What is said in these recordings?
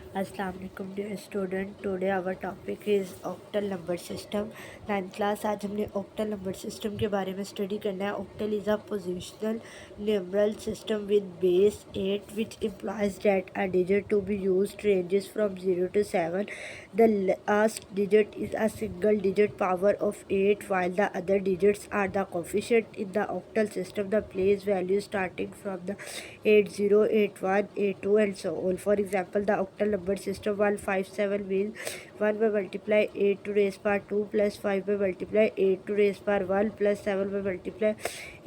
अस्सलाम वालेकुम dear student, today our topic is octal number system. 9th class. आज हमने ऑक्टल नंबर सिस्टम के बारे में स्टडी करना है। Octal is a positional numeral system with base 8 which implies that a digit to be used ranges from 0 to 7. The last digit is a single digit power of 8 while the other digits are the coefficient. In the octal system, the place value starting from the 80, 81, 82 and so on. For example, the octal number system 157 means 1 by multiply 8 to raise power 2 plus 5 by multiply 8 to raise power 1 plus 7 by multiply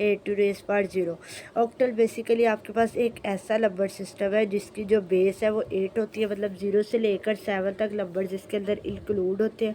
8 to raise power 0. Octal basically आपके पास एक ऐसा number system है जिसकी जो base है वो 8 होती है, मतलब 0 से लेकर 7 तक नंबर जिसके अंदर इंक्लूड होते हैं।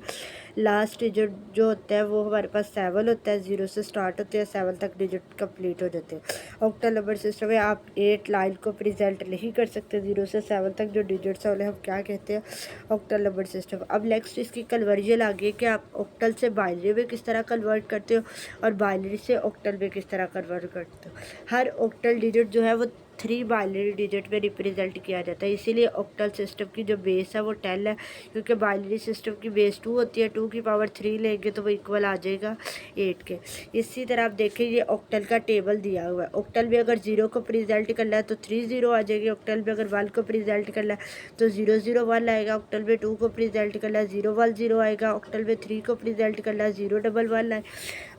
लास्ट डिजिट जो होता है वो हमारे पास 7 होता है, 0 से स्टार्ट होते हैं, 7 तक डिजिट कंप्लीट हो जाते हैं। ऑक्टल नंबर सिस्टम में आप 8 लाइन को प्रेजेंट नहीं कर सकते। 0 से 7 तक जो डिजिट्स हैं उन्हें हम क्या कहते हैं? Octal number system. अब नेक्स्ट इसकी कन्वर्जन आ गई कि आप ऑक्टल से बाइनरी में किस तरह कन्वर्ट करते हो और बाइनरी से ऑक्टल में किस तरह कन्वर्ट करते हो। हर ऑक्टल डिजिट जो है वो 3 बाइनरी डिजिट में रिप्रेजेंट किया जाता है, इसीलिए ऑक्टल सिस्टम की जो बेस है वो 10 है, क्योंकि बाइनरी सिस्टम की बेस 2 होती है। 2 की पावर 3 लेंगे तो वो इक्वल आ जाएगा 8 के। इसी तरह आप देखें ये ऑक्टल का टेबल दिया हुआ है। ऑक्टल में अगर 0 को प्रेजेंट करना है तो 3 0 आ जाएगी। ऑक्टल में अगर 1 को प्रेजेंट करना है तो 0 0 1 आएगा। ऑक्टल में 2 को प्रेजेंट करना है 0 1 0 आएगा। ऑक्टल में 3 को प्रेजेंट करना है 0 1 1 आए।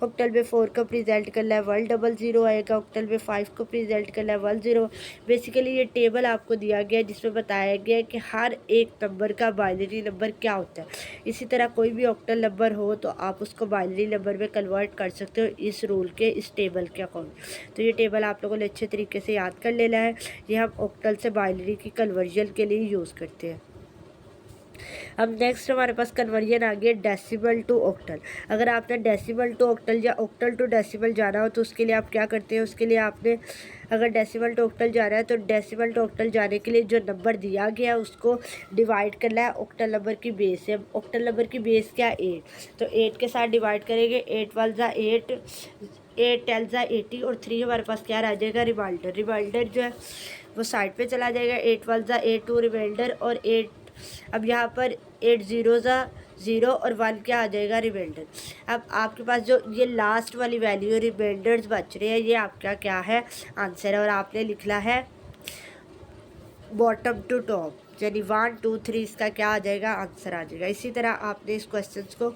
ऑक्टल में 4 को प्रेजेंट करना है 1 0 0 आएगा। ऑक्टल में 5 को प्रेजेंट करना है 1 0। बेसिकली ये टेबल आपको दिया गया है जिसमें बताया गया है कि हर एक नंबर का बाइनरी नंबर क्या होता है। इसी तरह कोई भी ऑक्टल नंबर हो तो आप उसको बाइनरी नंबर में कन्वर्ट कर सकते हो इस रूल के, इस टेबल के अकॉर्डिंग। तो ये टेबल आप लोगों ने अच्छे तरीके से याद कर लेना है। ये हम ऑक्टल से बाइनरी की कन्वर्जन के लिए यूज़ करते हैं। अब नेक्स्ट हमारे पास कन्वर्जन आ गया डेसिमल टू ऑक्टल। अगर आपने डेसिमल टू ऑक्टल या ऑक्टल टू डेसिमल जाना हो तो उसके लिए आप क्या करते हैं? उसके लिए आपने अगर डेसिमल टू ऑक्टल जाना है तो डेसिमल टू ऑक्टल जाने के लिए जो नंबर दिया गया है उसको डिवाइड करना है ऑक्टल नंबर की बेस से। ऑक्टल नंबर की बेस क्या? 8। तो 8 के साथ डिवाइड करेंगे। 8 1 ज़ा 8, 8 10 ज़ा 80 और 3 हमारे पास क्या रह जाएगा? रिमाइंडर। रिमाइंडर जो है वो साइड पे चला जाएगा। 8 1 ज़ा 8 2 रिमाइंडर और 8। अब यहाँ पर 8 0 ज़ा 0 और 1 क्या आ जाएगा? रिमाइंडर। अब आपके पास जो ये लास्ट वाली वैल्यू रिमाइंडर्स बच रहे हैं ये आपका क्या है? आंसर है। और आपने लिखना है बॉटम टू टॉप, यानी 1 2 3 इसका क्या आ जाएगा? आंसर आ जाएगा। इसी तरह आपने इस क्वेश्चन को,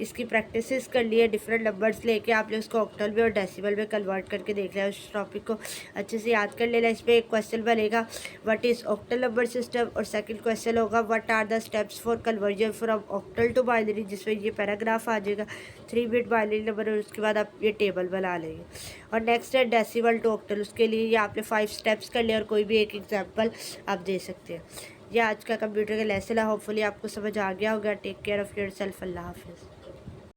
इसकी प्रैक्टिस कर ली है। डिफरेंट नंबर्स लेके आपने उसको ऑक्टल में और डेसिमल में कन्वर्ट करके देख लिया। उस टॉपिक को अच्छे से याद कर लेना। इस पर एक क्वेश्चन बनेगा what is octal number system, और सेकंड क्वेश्चन होगा what are the steps for conversion from octal to binary, जिसमें ये पैराग्राफ आ जाएगा 3 बिट बाइनरी नंबर, और उसके बाद आप ये टेबल बना लेंगे। और नेक्स्ट है डेसिमल टू ऑक्टल, उसके लिए ये आपने 5 स्टेप्स कर लिया और कोई भी एक एग्जाम्पल आप दे सकते हैं। ये आज का कंप्यूटर का लेसन है। होपफुली आपको समझ आ गया होगा। Take care of yourself. अल्लाह हाफिज़।